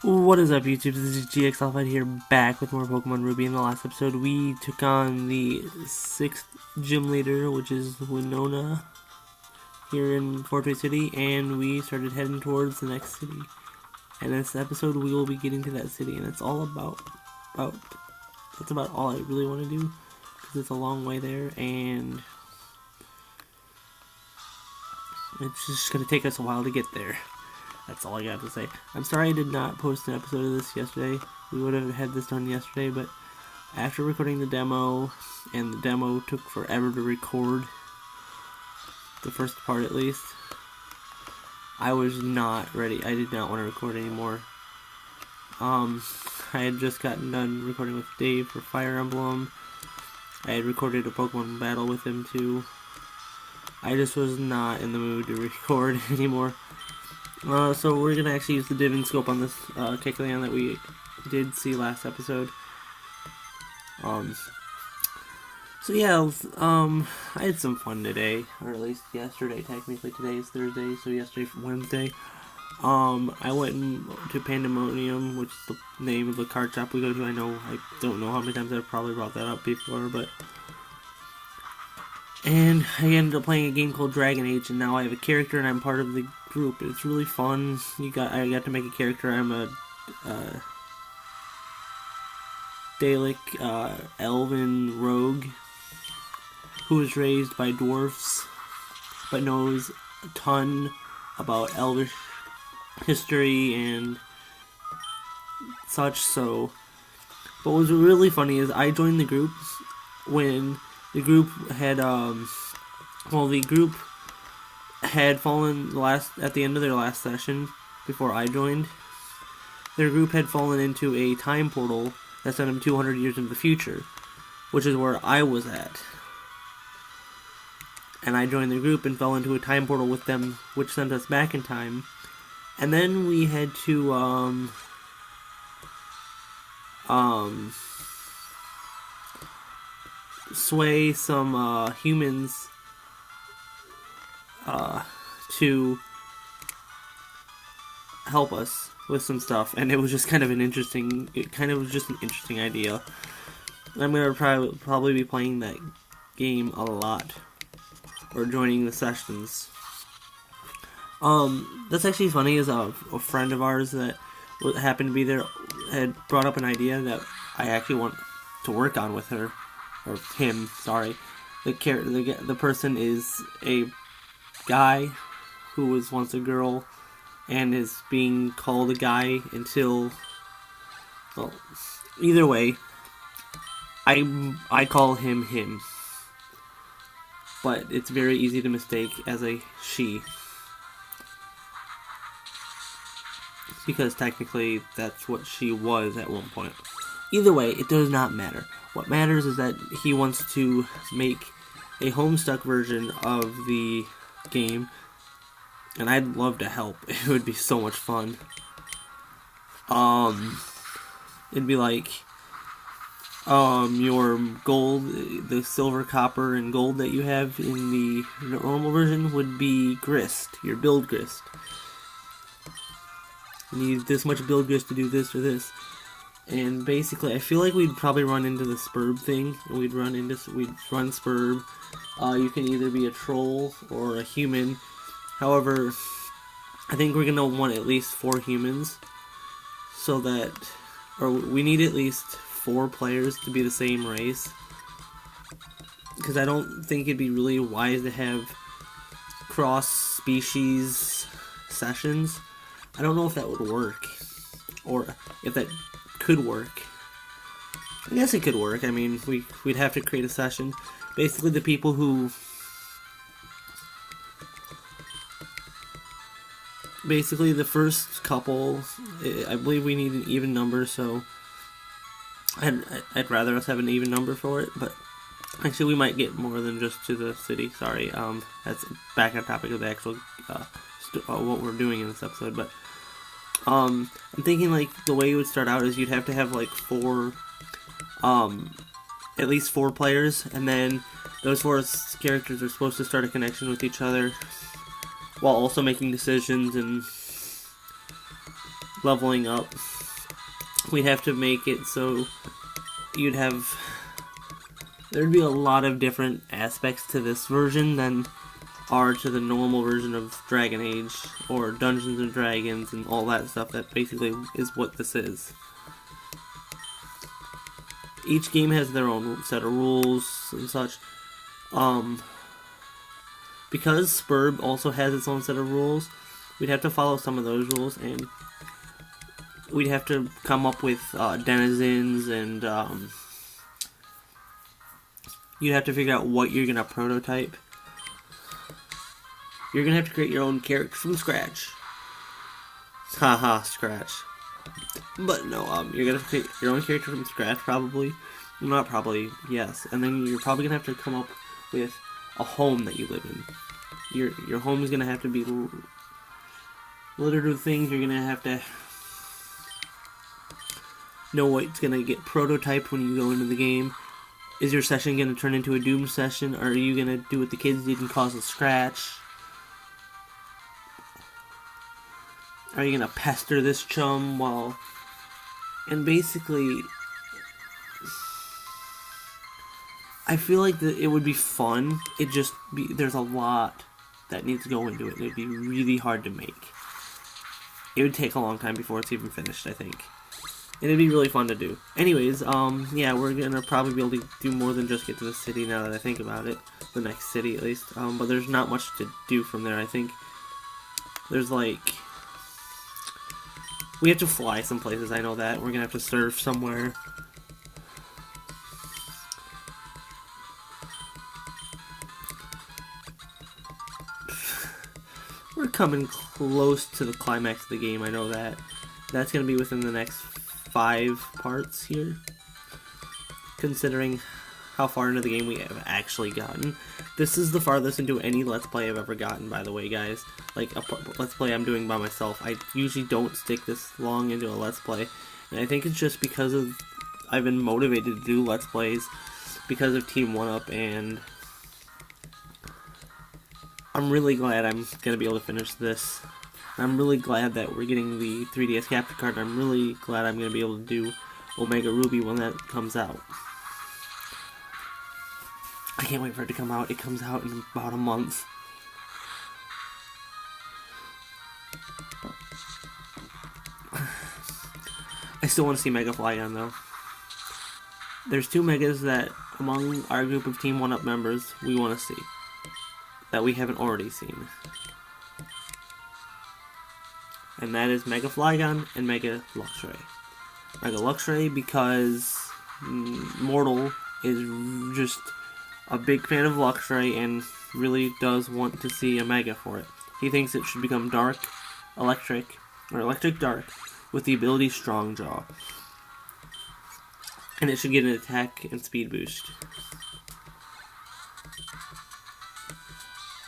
What is up, YouTube? This is GXLFight here, back with more Pokemon Ruby. In the last episode, we took on the 6th gym leader, which is LINOONE, here in Fort Bay City, and we started heading towards the next city. And in this episode, we will be getting to that city, and it's all that's about all I really want to do, because it's a long way there, and it's just going to take us a while to get there. That's all I got to say. I'm sorry I did not post an episode of this yesterday. We would have had this done yesterday, but after recording the demo, and the demo took forever to record, the first part at least, I was not ready. I did not want to record anymore. I had just gotten done recording with Dave for Fire Emblem. I had recorded a Pokemon battle with him too. I just was not in the mood to record anymore. So we're going to actually use the div and scope on this KECLEON that we did see last episode. So yeah, I had some fun today, or at least yesterday. Technically today is Thursday, so yesterday Wednesday. I went to Pandemonium, which is the name of the card shop we go to. I don't know how many times I've probably brought that up before, but... And I ended up playing a game called Dragon Age, and now I have a character and I'm part of the group. It's really fun. I got to make a character. I'm a Dalek elven rogue who was raised by dwarfs but knows a ton about elvish history and such. So what was really funny is I joined the group when the group had the group had fallen at the end of their last session before I joined. Their group had fallen into a time portal that sent them 200 years into the future, which is where I was at. And I joined the group and fell into a time portal with them, which sent us back in time. And then we had to sway some humans to help us with some stuff, and it was just kind of an interesting idea. I'm gonna probably be playing that game a lot, or joining the sessions. That's actually funny, is a friend of ours that happened to be there had brought up an idea that I actually want to work on with her. Or him, sorry. The person is a guy who was once a girl and is being called a guy until... Well, either way, I call him him. But it's very easy to mistake as a she. Because technically that's what she was at one point. Either way, it does not matter. What matters is that he wants to make a Homestuck version of the game, and I'd love to help. It would be so much fun. It'd be like, your gold, the silver, copper, and gold that you have in the normal version would be grist, your build grist. You need this much build grist to do this or this. And basically, I feel like we'd probably run into the Spurb thing. We'd run Spurb. You can either be a troll or a human. However, I think we're gonna want at least 4 humans, so that, or we need at least 4 players to be the same race. Because I don't think it'd be really wise to have cross-species sessions. I don't know if that would work, or if that could work. I guess it could work. I mean, we'd have to create a session. Basically, the people who... Basically, the first couple, I believe we need an even number, so... I'd rather us have an even number for it, but... Actually, we might get more than just to the city, sorry. That's back on topic of the actual... what we're doing in this episode, but... I'm thinking, like, the way it would start out is you'd have to have, like, 4, at least 4 players, and then those 4 characters are supposed to start a connection with each other, while also making decisions and leveling up. We'd have to make it so there'd be a lot of different aspects to this version than are to the normal version of Dragon Age or Dungeons and Dragons and all that stuff. That basically is what this is. Each game has their own set of rules and such. Because Spurb also has its own set of rules, we'd have to follow some of those rules, and we'd have to come up with denizens, and you'd have to figure out what you're going to prototype. You're going to have to create your own character from scratch. Haha, scratch. But no, you're going to create your own character from scratch, probably. Not probably, yes. And then you're probably going to have to come up with a home that you live in. Your home is going to have to be littered with things. You're going to have to know what's going to get prototyped when you go into the game. Is your session going to turn into a Doom session? Or are you going to do what the kids did and cause a scratch? Are you going to pester this chum while... And basically, I feel like it would be fun. There's a lot that needs to go into it. It'd be really hard to make. It would take a long time before it's even finished, I think. And it'd be really fun to do. Anyways, yeah, we're gonna probably be able to do more than just get to the city now that I think about it. The next city, at least. But there's not much to do from there, I think. There's, like... We have to fly some places, I know that. We're gonna have to surf somewhere. We're coming close to the climax of the game, I know that. That's going to be within the next 5 parts here. Considering how far into the game we have actually gotten. This is the farthest into any Let's Play I've ever gotten, by the way, guys. Like, a Let's Play I'm doing by myself. I usually don't stick this long into a Let's Play. And I think it's just because of... I've been motivated to do Let's Plays because of Team 1UP, and... I'm really glad I'm going to be able to finish this. I'm really glad that we're getting the 3DS capture card. I'm really glad I'm going to be able to do Omega Ruby when that comes out. I can't wait for it to come out. It comes out in about a month. I still want to see Mega Flygon though. There's 2 Megas that, among our group of Team 1UP members, we want to see. That we haven't already seen. And that is Mega Flygon and Mega Luxray. Mega Luxray because Mortal is just a big fan of Luxray and really does want to see a Mega for it. He thinks it should become Dark, Electric, or Electric Dark with the ability Strong Jaw. And it should get an attack and speed boost.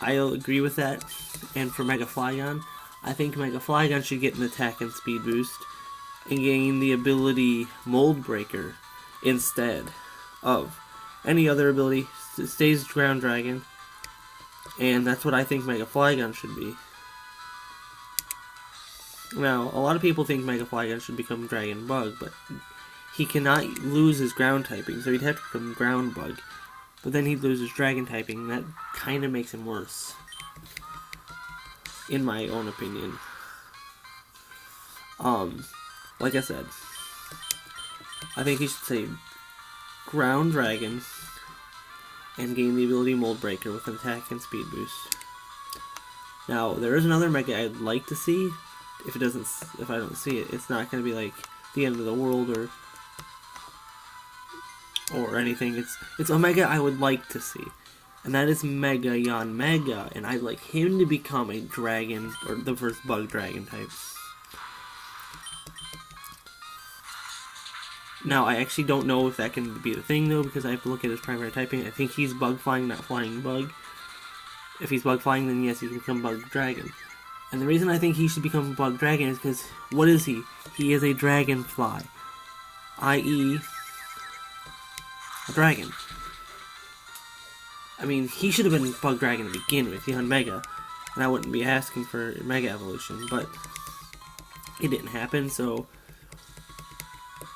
I'll agree with that. And for Mega Flygon, I think Mega Flygon should get an attack and speed boost and gain the ability Mold Breaker instead of any other ability. It stays Ground Dragon, and that's what I think Mega Flygon should be. Now, a lot of people think Mega Flygon should become Dragon Bug, but he cannot lose his ground typing, so he'd have to become Ground Bug. But then he'd lose his dragon typing, and that kind of makes him worse. In my own opinion. Like I said, I think he should say Ground Dragon and gain the ability Mold Breaker with an attack and speed boost. Now, there is another Mega I'd like to see. If I don't see it, it's not going to be like the end of the world or anything. It's a Mega I would like to see, and that is Mega Yon Mega, and I'd like him to become a dragon, or the first bug dragon type. Now, I actually don't know if that can be the thing though, because I have to look at his primary typing. I think he's bug flying, not flying bug. If he's bug flying, then yes, he can become bug dragon. And the reason I think he should become bug dragon is because, what is he? He is a dragonfly, i.e. a dragon. I mean, he should have been Bug Dragon to begin with, Yon Mega, and I wouldn't be asking for Mega Evolution, but it didn't happen, so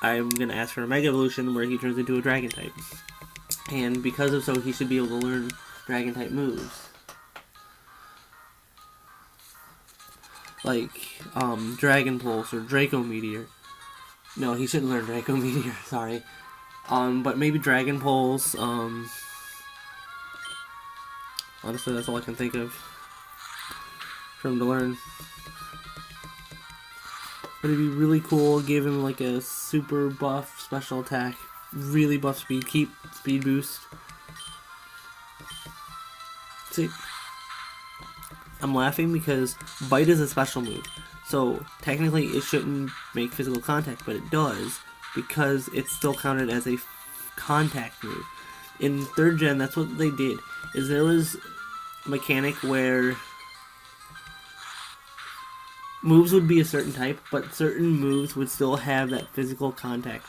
I'm going to ask for a Mega Evolution where he turns into a Dragon type. And because of so, he should be able to learn Dragon type moves. Like, Dragon Pulse or Draco Meteor. No, he shouldn't learn Draco Meteor, sorry. But maybe Dragon Pulse, honestly, that's all I can think of for him to learn. But it'd be really cool, give him like a super buff special attack, really buff speed, keep speed boost. See, I'm laughing because Bite is a special move. So technically it shouldn't make physical contact, but it does because it's still counted as a contact move. In 3rd gen, that's what they did, is there was a mechanic where moves would be a certain type, but certain moves would still have that physical contact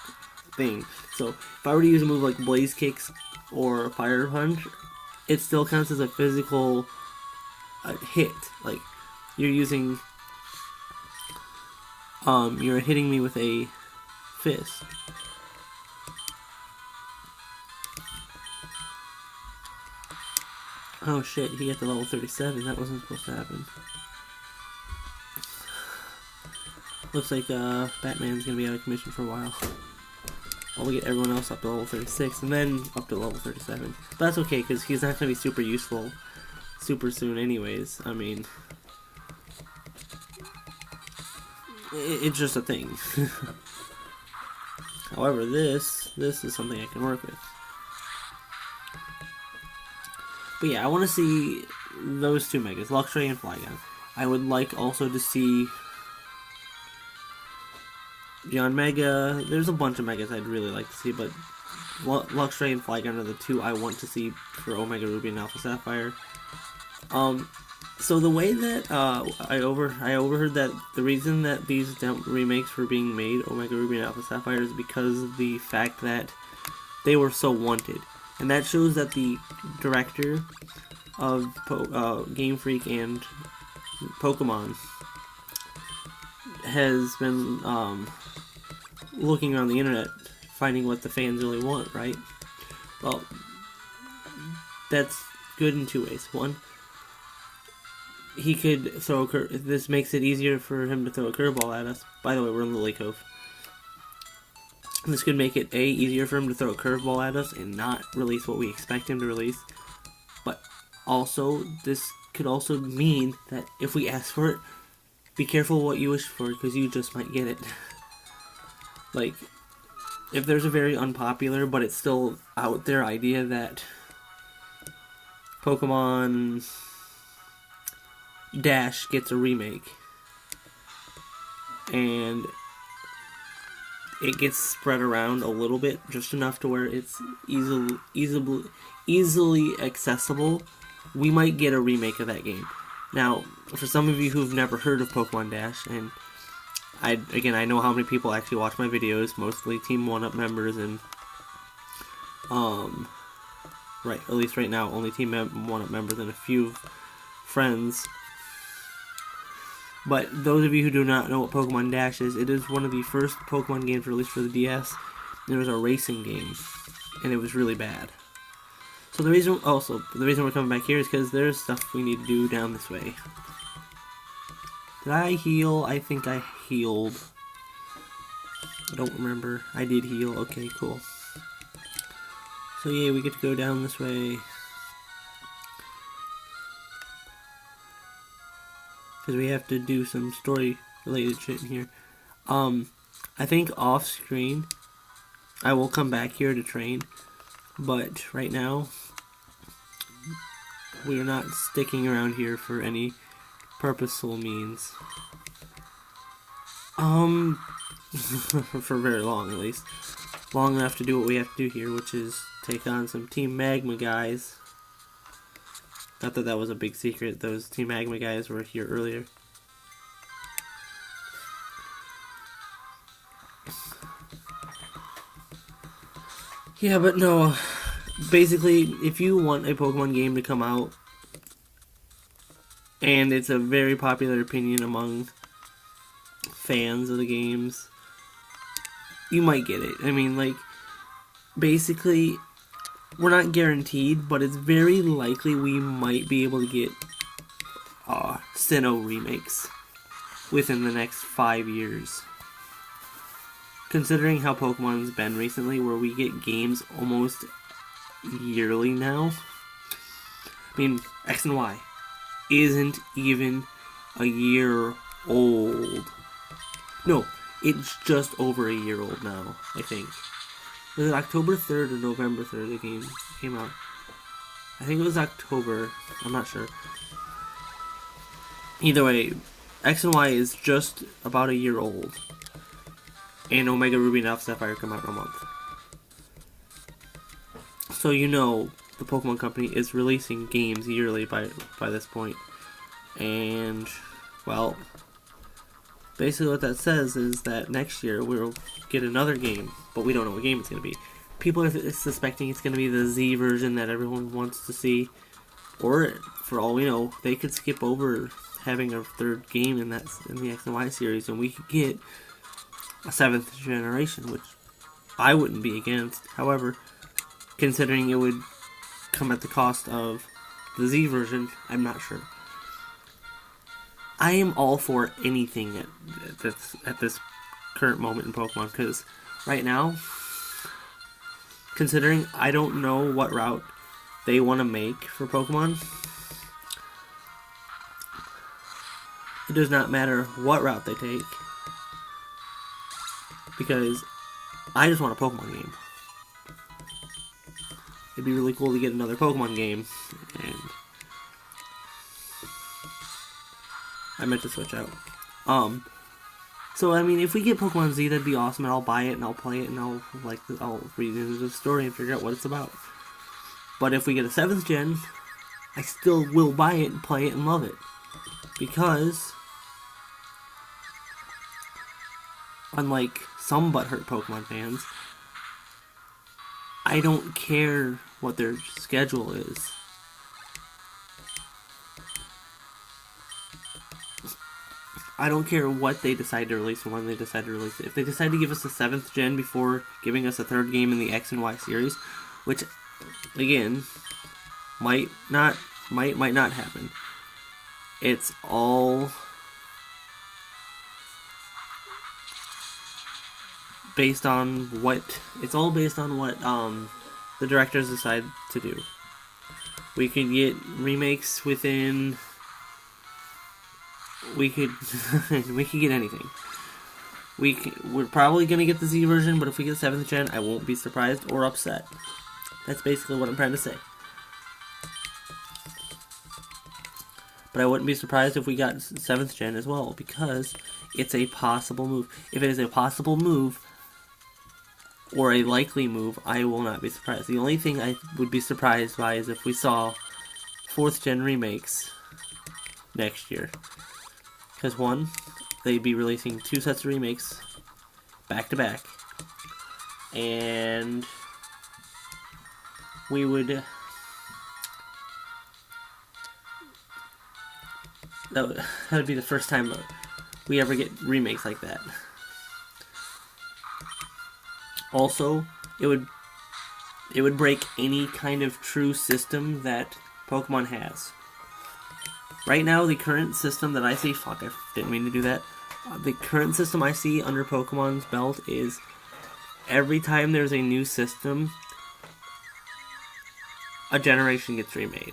thing. So if I were to use a move like Blaze Kicks or Fire Punch, it still counts as a physical hit. Like, you're using, you're hitting me with a fist. Oh shit, he got to level 37, that wasn't supposed to happen. Looks like Batman's gonna be out of commission for a while. While we get everyone else up to level 36 and then up to level 37. But that's okay, because he's not gonna be super useful super soon anyways. I mean, it's just a thing. However, this is something I can work with. But yeah, I want to see those two megas, Luxray and Flygon. I would like also to see beyond Mega. There's a bunch of megas I'd really like to see, but Luxray and Flygon are the two I want to see for Omega Ruby and Alpha Sapphire. So the way that I overheard that the reason that these remakes were being made, Omega Ruby and Alpha Sapphire, is because of the fact that they were so wanted. And that shows that the director of Game Freak and Pokemon has been looking around the internet, finding what the fans really want, right? Well, that's good in two ways. One, he could throw this makes it easier for him to throw a curveball at us. By the way, we're in Lily Cove. This could make it easier for him to throw a curveball at us and not release what we expect him to release. But also, this could also mean that if we ask for it, be careful what you wish for, because you just might get it. Like, if there's a very unpopular but it's still out there idea that Pokemon Dash gets a remake, and it gets spread around a little bit, just enough to where it's easily accessible, we might get a remake of that game. Now, for some of you who've never heard of Pokemon Dash, and I know how many people actually watch my videos, mostly Team 1UP members, and right, at least right now, only Team 1UP members and a few friends. But those of you who do not know what Pokemon Dash is, it is one of the first Pokemon games released for the DS. And it was a racing game, and it was really bad. So the reason we're coming back here is because there's stuff we need to do down this way. Did I heal? I think I healed. I don't remember. I did heal. Okay, cool. So yeah, we get to go down this way. Because we have to do some story related shit in here. I think off screen I will come back here to train, but right now we are not sticking around here for any purposeful means. For very long, at least. Long enough to do what we have to do here, which is take on some Team Magma guys. Not that that was a big secret, those Team Magma guys were here earlier. Yeah, but no, basically, if you want a Pokemon game to come out, and it's a very popular opinion among fans of the games, you might get it. I mean, like, basically, we're not guaranteed, but it's very likely we might be able to get Sinnoh remakes within the next 5 years. Considering how Pokemon's been recently, where we get games almost yearly now. I mean, X and Y isn't even a year old. No, it's just over a year old now, I think. Was it October 3rd or November 3rd the game came out? I think it was October. I'm not sure. Either way, X and Y is just about a year old. And Omega Ruby and Alpha Sapphire come out in a month. So you know the Pokemon Company is releasing games yearly by this point. And, well, basically what that says is that next year we'll get another game, but we don't know what game it's going to be. People are suspecting it's going to be the Z version that everyone wants to see. Or, for all we know, they could skip over having a third game in the X and Y series, and we could get a 7th generation, which I wouldn't be against. However, considering it would come at the cost of the Z version, I'm not sure. I am all for anything at this current moment in Pokemon, because right now, considering I don't know what route they want to make for Pokemon, it does not matter what route they take, because I just want a Pokemon game. It'd be really cool to get another Pokemon game, and I meant to switch out. So I mean, if we get Pokemon Z, that'd be awesome, and I'll buy it and I'll play it and I'll read into the story and figure out what it's about. But if we get a 7th gen, I still will buy it and play it and love it, because unlike some butthurt Pokemon fans, I don't care what their schedule is. I don't care what they decide to release and when they decide to release it. If they decide to give us a 7th gen before giving us a 3rd game in the X and Y series, which, again, might not happen. It's all based on what the directors decide to do. We could get remakes within. We could get anything. We're probably gonna get the Z version, but if we get 7th gen, I won't be surprised or upset. That's basically what I'm trying to say. But I wouldn't be surprised if we got 7th gen as well, because it's a possible move. If it is a possible move, or a likely move, I will not be surprised. The only thing I would be surprised by is if we saw 4th gen remakes next year. Because one, they'd be releasing 2 sets of remakes back to back, and we would that would be the first time we ever get remakes like that. Also, it would break any kind of true system that Pokemon has. Right now, the current system that I see... Fuck, I didn't mean to do that. The current system I see under Pokemon's belt is every time there's a new system, a generation gets remade.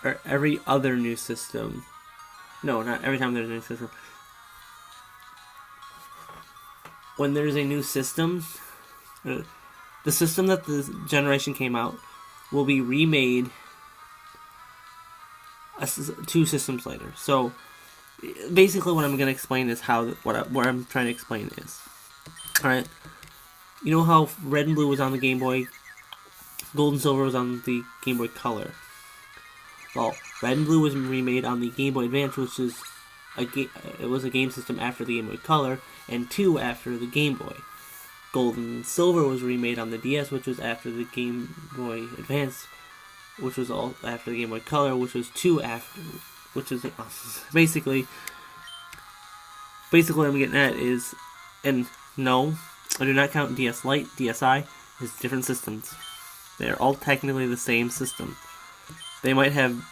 Or every other new system. No, not every time there's a new system. When there's a new system, the system that the generation came out will be remade 2 systems later. So basically what I'm going to explain is what I'm trying to explain is, alright, you know how Red and Blue was on the Game Boy, Gold and Silver was on the Game Boy Color. Well, Red and Blue was remade on the Game Boy Advance, which is it was a game system after the Game Boy Color, and 2 after the Game Boy. Gold and Silver was remade on the DS, which was after the Game Boy Advance, which was all after the Game Boy Color, which was 2 after, which is basically basically what I'm getting at is, and no, I do not count DS Lite, DSi, as different systems. They're all technically the same system. They might have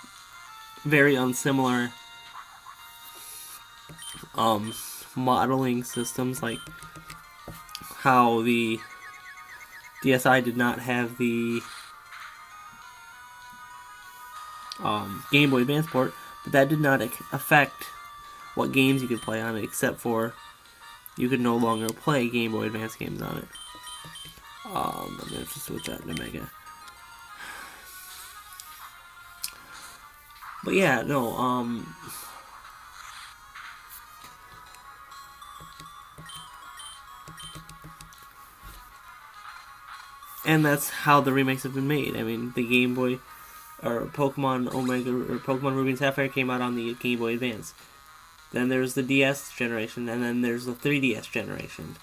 very unsimilar modeling systems, like how the DSi did not have the Game Boy Advance port, but that did not affect what games you could play on it, except for you could no longer play Game Boy Advance games on it. I'm going to switch out to Mega. But yeah, no, and that's how the remakes have been made. I mean, the Game Boy, or Pokemon Omega, or Pokemon Ruby and Sapphire came out on the Game Boy Advance. Then there's the DS generation, and then there's the 3DS generation.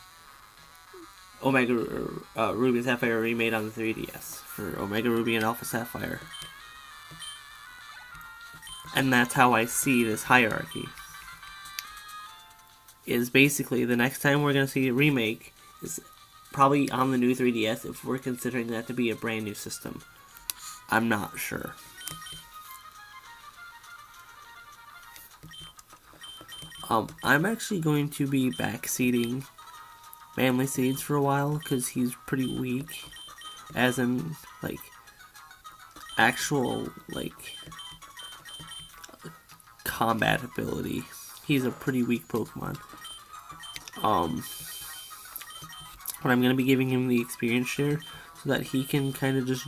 Omega Ruby and Sapphire remade on the 3DS for Omega Ruby and Alpha Sapphire. And that's how I see this hierarchy. Is basically the next time we're going to see a remake is probably on the new 3DS, if we're considering that to be a brand new system. I'm not sure. I'm actually going to be backseating Manly Seeds for a while, because he's pretty weak. As in, like, actual, like, combat ability. He's a pretty weak Pokemon. But I'm going to be giving him the experience share so that he can kind of just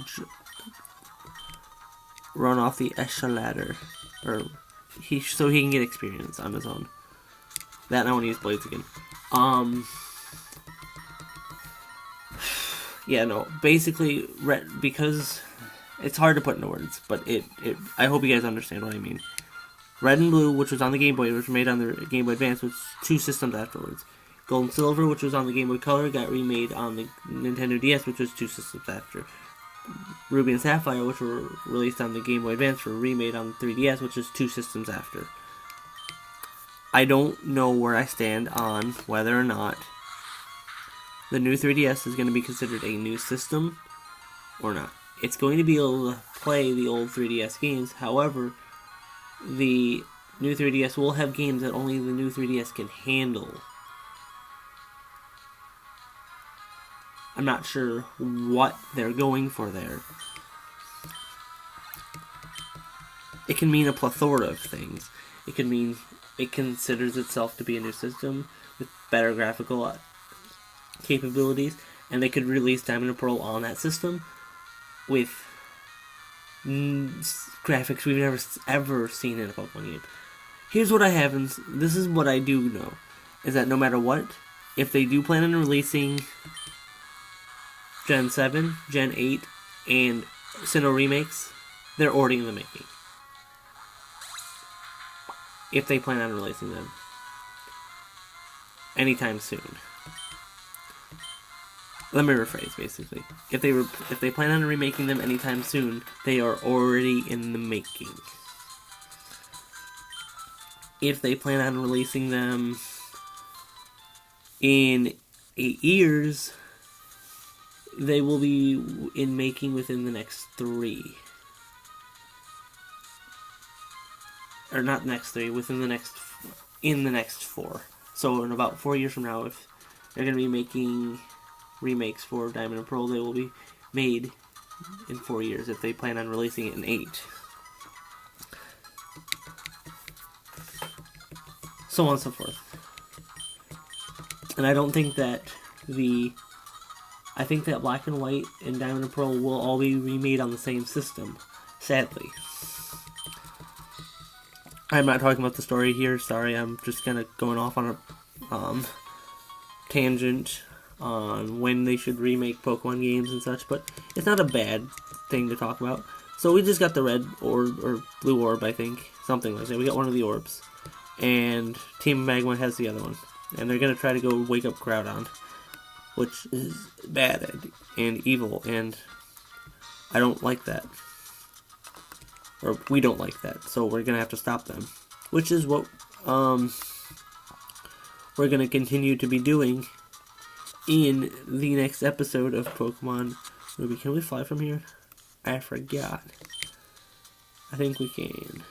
run off the ladder, or so he can get experience on his own. That and I want to use Blades again. Yeah, no, basically, because it's hard to put into words, but I hope you guys understand what I mean. Red and Blue, which was on the Game Boy, which was made on the Game Boy Advance, was 2 systems afterwards. Gold and Silver, which was on the Game Boy Color, got remade on the Nintendo DS, which was 2 systems after. Ruby and Sapphire, which were released on the Game Boy Advance, were remade on the 3DS, which is 2 systems after. I don't know where I stand on whether or not the new 3DS is going to be considered a new system or not. It's going to be able to play the old 3DS games, however, the new 3DS will have games that only the new 3DS can handle. I'm not sure what they're going for there. It can mean a plethora of things. It can mean it considers itself to be a new system with better graphical capabilities, and they could release Diamond and Pearl on that system with graphics we've never ever seen in a Pokemon game. Here's what I have, and this is what I do know, is that no matter what, if they do plan on releasing Gen 7, Gen 8, and Sinnoh remakes, they're already in the making. If they plan on releasing them anytime soon. Let me rephrase, basically. If they plan on remaking them anytime soon, they are already in the making. If they plan on releasing them in 8 years, they will be in making within the next 3. Or not next 3, in the next 4. So in about 4 years from now, if they're going to be making remakes for Diamond and Pearl, they will be made in 4 years if they plan on releasing it in 8. So on and so forth. And I don't think that I think that Black and White and Diamond and Pearl will all be remade on the same system, sadly. I'm not talking about the story here, sorry, I'm just kind of going off on a tangent on when they should remake Pokemon games and such, but it's not a bad thing to talk about. So we just got the red orb, or blue orb, I think, something like that. We got one of the orbs, and Team Magma has the other one, and they're going to try to go wake up Groudon, which is bad and evil, and I don't like that. Or we don't like that, so we're going to have to stop them. Which is what we're going to continue to be doing in the next episode of Pokemon Ruby. Can we fly from here? I forgot. I think we can.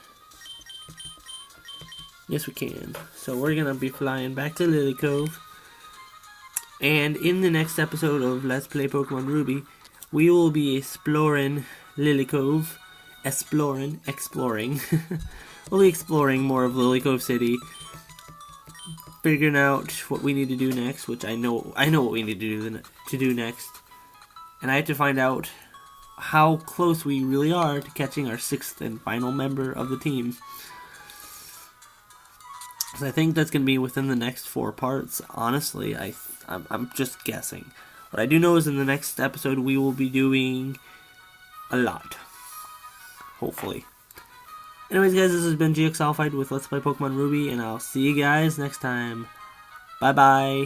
Yes, we can. So we're going to be flying back to Lily Cove. And in the next episode of Let's Play Pokemon Ruby, we will be exploring Lily Cove. Exploring. We'll be exploring more of Lily Cove City. Figuring out what we need to do next, which I know what we need to do next. And I have to find out how close we really are to catching our 6th and final member of the team. So I think that's going to be within the next 4 parts. Honestly, I'm just guessing. What I do know is in the next episode we will be doing a lot. Hopefully. Anyways, guys, this has been GX Alphite with Let's Play Pokemon Ruby, and I'll see you guys next time. Bye-bye.